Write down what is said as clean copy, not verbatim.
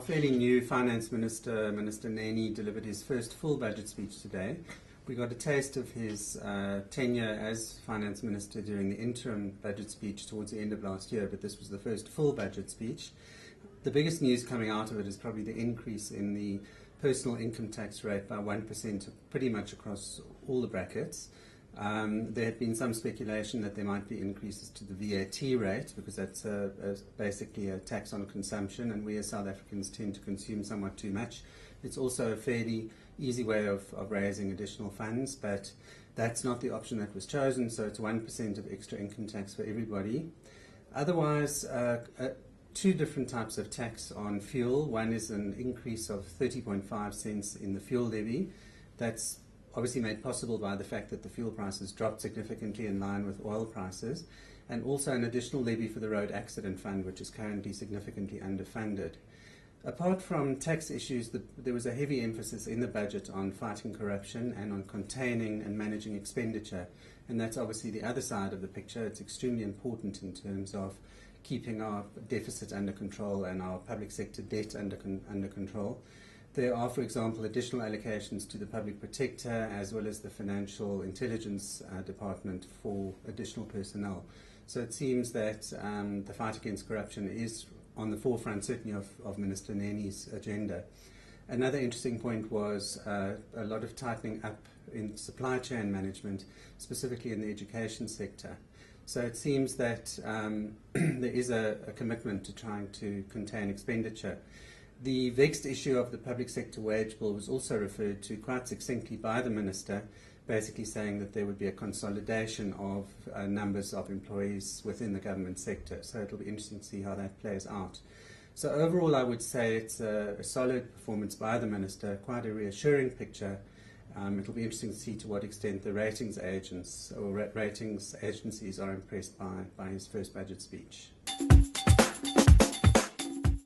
fairly new Finance Minister, Minister Neni, delivered his first full budget speech today. We got a taste of his tenure as Finance Minister during the interim budget speech towards the end of last year, but this was the first full budget speech. The biggest news coming out of it is probably the increase in the personal income tax rate by 1% pretty much across all the brackets. There had been some speculation that there might be increases to the VAT rate, because that's basically a tax on consumption, and we as South Africans tend to consume somewhat too much. It's also a fairly easy way of raising additional funds, but that's not the option that was chosen, so it's 1% of extra income tax for everybody. Otherwise, two different types of tax on fuel. One is an increase of 30.5 cents in the fuel levy. That's obviously made possible by the fact that the fuel prices dropped significantly in line with oil prices, and also an additional levy for the road accident fund, which is currently significantly underfunded. Apart from tax issues, there was a heavy emphasis in the budget on fighting corruption and on containing and managing expenditure, and that's obviously the other side of the picture. It's extremely important in terms of keeping our deficit under control and our public sector debt under control. There are, for example, additional allocations to the Public Protector as well as the Financial Intelligence Department for additional personnel. So it seems that the fight against corruption is on the forefront, certainly, of Minister Neni's agenda. Another interesting point was a lot of tightening up in supply chain management, specifically in the education sector. So it seems that there is a commitment to trying to contain expenditure. The vexed issue of the public sector wage bill was also referred to quite succinctly by the Minister, basically saying that there would be a consolidation of numbers of employees within the government sector. So it'll be interesting to see how that plays out. So overall, I would say it's a solid performance by the Minister, quite a reassuring picture. It'll be interesting to see to what extent the ratings agents or ratings agencies are impressed by his first budget speech.